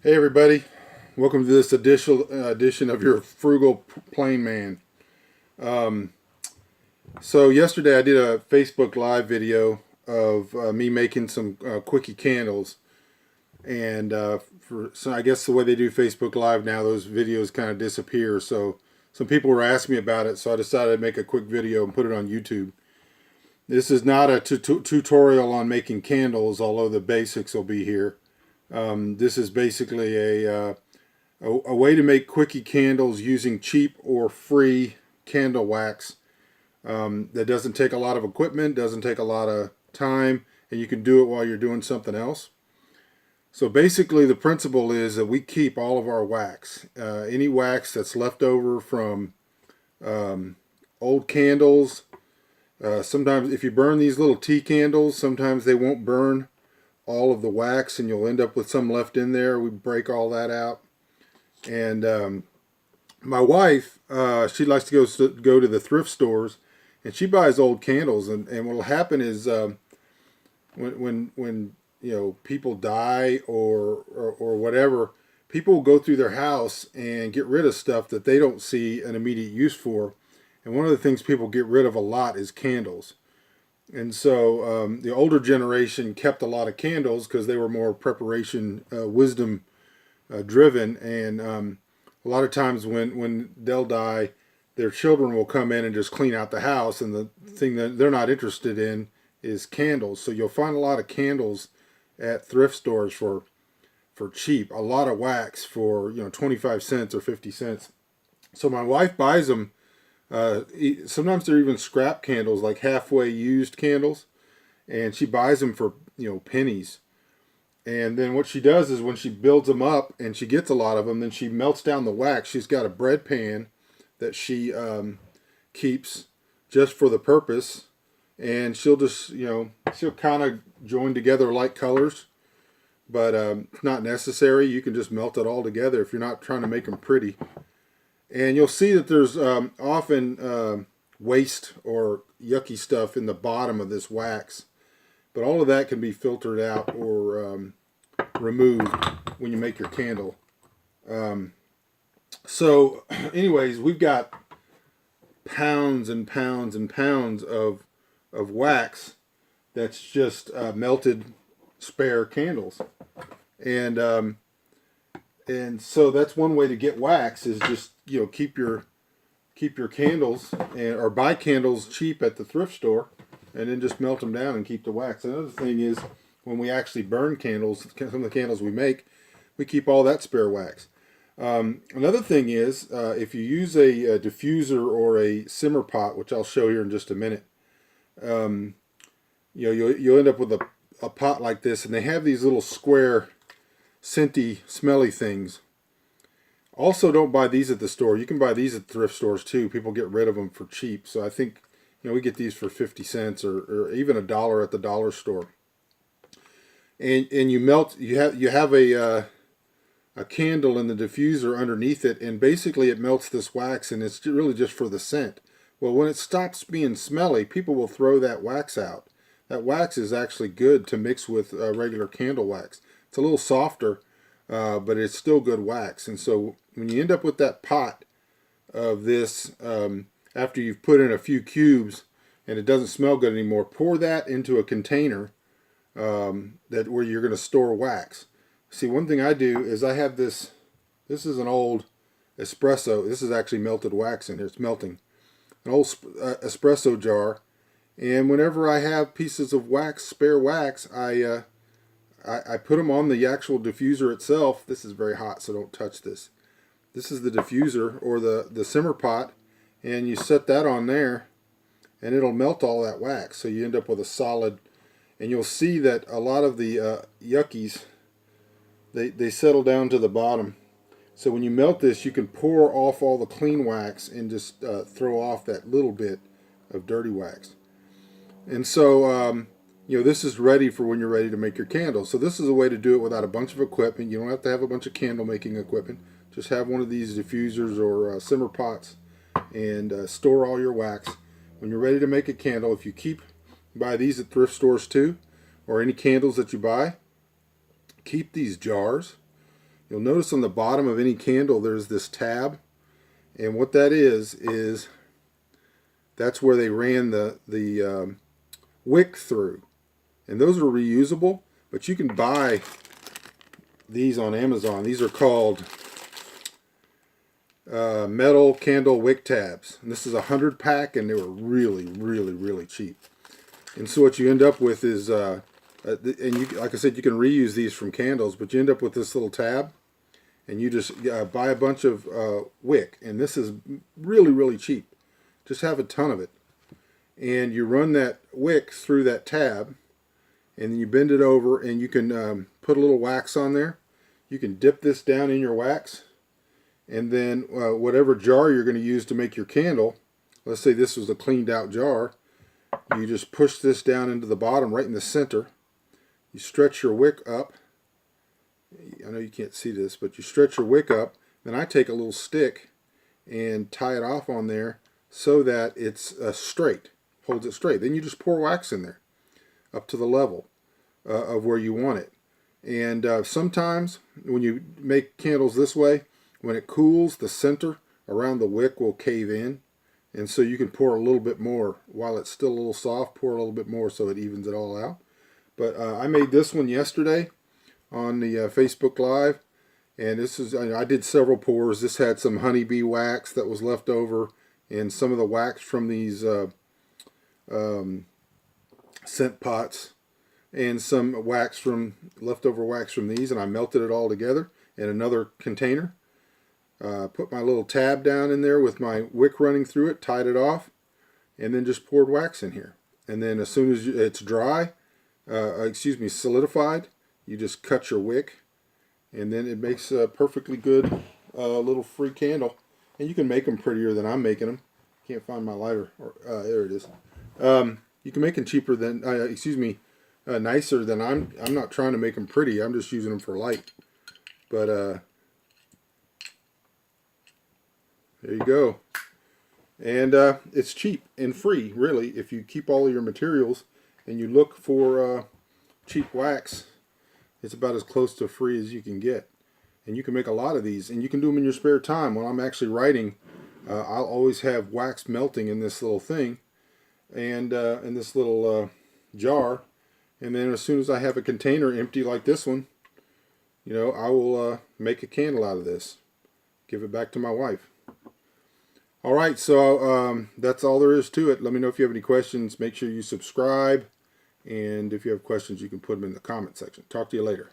Hey everybody, welcome to this edition of your Frugal Plain Man. Um, so yesterday I did a Facebook Live video of me making some Quickie Candles, and so I guess the way they do Facebook Live now, those videos kind of disappear. So some people were asking me about it, so I decided to make a quick video and put it on YouTube. This is not a tutorial on making candles, although the basics will be here. This is basically a way to make Quickie candles using cheap or free candle wax that doesn't take a lot of equipment, doesn't take a lot of time, and you can do it while you're doing something else. So basically the principle is that we keep all of our wax. Any wax that's left over from old candles. Sometimes if you burn these little tea candles, sometimes they won't burn all of the wax and you'll end up with some left in there. We break all that out. And my wife, she likes to go to the thrift stores, and she buys old candles. And what will happen is when people die or whatever, people will go through their house and get rid of stuff that they don't see an immediate use for. And one of the things people get rid of a lot is candles. And so the older generation kept a lot of candles because they were more preparation, wisdom driven, and a lot of times when they'll die, their children will come in and just clean out the house, and the thing that they're not interested in is candles. So you'll find a lot of candles at thrift stores for cheap, a lot of wax for 25 cents or 50 cents. So my wife buys them. Sometimes they're even scrap candles, like halfway used candles, and she buys them for pennies. And then what she does is when she builds them up and she gets a lot of them, then she melts down the wax. She's got a bread pan that she keeps just for the purpose. And she'll just, she'll kind of join together light colors. But it's not necessary. You can just melt it all together if you're not trying to make them pretty. And you'll see that there's often waste or yucky stuff in the bottom of this wax. But all of that can be filtered out or removed when you make your candle. So anyways, we've got pounds and pounds and pounds of wax that's just melted spare candles. And so that's one way to get wax is just keep your candles or buy candles cheap at the thrift store, and then just melt them down and keep the wax. Another thing is when we actually burn candles, some of the candles we make, we keep all that spare wax. Another thing is if you use a diffuser or a simmer pot, which I'll show here in just a minute, you'll end up with a pot like this, and they have these little square scenty, smelly things. Also, don't buy these at the store. You can buy these at thrift stores too. People get rid of them for cheap. So I think we get these for 50 cents or even $1 at the dollar store. And you melt. You have a candle in the diffuser underneath it, and basically it melts this wax, and it's really just for the scent. Well, when it stops being smelly, people will throw that wax out. That wax is actually good to mix with regular candle wax. It's a little softer, but it's still good wax. And so when you end up with that pot of this, after you've put in a few cubes and it doesn't smell good anymore, pour that into a container where you're going to store wax. See, one thing I do is I have this. This is an old espresso. This is actually melted wax in here. It's melting. An old espresso jar. And whenever I have pieces of wax, spare wax, I put them on the actual diffuser itself. This is very hot, so don't touch this. This is the diffuser or the simmer pot, and you set that on there, and it'll melt all that wax. So you end up with a solid, and you'll see that a lot of the yuckies, they settle down to the bottom. So when you melt this, you can pour off all the clean wax and just throw off that little bit of dirty wax. And so this is ready for when you're ready to make your candles. So this is a way to do it without a bunch of equipment. You don't have to have a bunch of candle making equipment. Just have one of these diffusers or simmer pots and store all your wax. When you're ready to make a candle, if you buy these at thrift stores too, or any candles that you buy, keep these jars. you'll notice on the bottom of any candle there's this tab, and what that is that's where they ran the wick through, and those are reusable, but you can buy these on Amazon. These are called metal candle wick tabs, and this is 100 pack, and they were really cheap. And so what you end up with is and you, like I said, you can reuse these from candles, but you end up with this little tab, and you just buy a bunch of wick, and this is really cheap. Just have a ton of it, and you run that wick through that tab, and then you bend it over, and you can put a little wax on there. You can dip this down in your wax, and then whatever jar you're going to use to make your candle, let's say this was a cleaned out jar, you just push this down into the bottom right in the center. You stretch your wick up. I know you can't see this, but you stretch your wick up. Then I take a little stick and tie it off on there so that it's straight, holds it straight. Then you just pour wax in there up to the level of where you want it. And sometimes when you make candles this way, when it cools, the center around the wick will cave in, and so you can pour a little bit more while it's still a little soft. Pour a little bit more so it evens it all out. But I made this one yesterday on the Facebook Live, and this is, I did several pours. This had some honeybee wax that was left over, and some of the wax from these scent pots, and some wax from leftover wax from these, and I melted it all together in another container. Put my little tab down in there with my wick running through it, tied it off, and then just poured wax in here. And then as soon as it's dry, solidified, you just cut your wick, and then it makes a perfectly good little free candle. And you can make them prettier than I'm making them. Can't find my lighter. There it is. You can make them cheaper than, nicer than I'm not trying to make them pretty. I'm just using them for light. But there you go. And it's cheap and free, really, if you keep all of your materials and you look for cheap wax. It's about as close to free as you can get. And you can make a lot of these, and you can do them in your spare time. When I'm actually writing, I'll always have wax melting in this little thing, and in this little jar. And then as soon as I have a container empty like this one, I will make a candle out of this. Give it back to my wife. All right, so that's all there is to it. Let me know if you have any questions. Make sure you subscribe. And if you have questions, you can put them in the comment section. Talk to you later.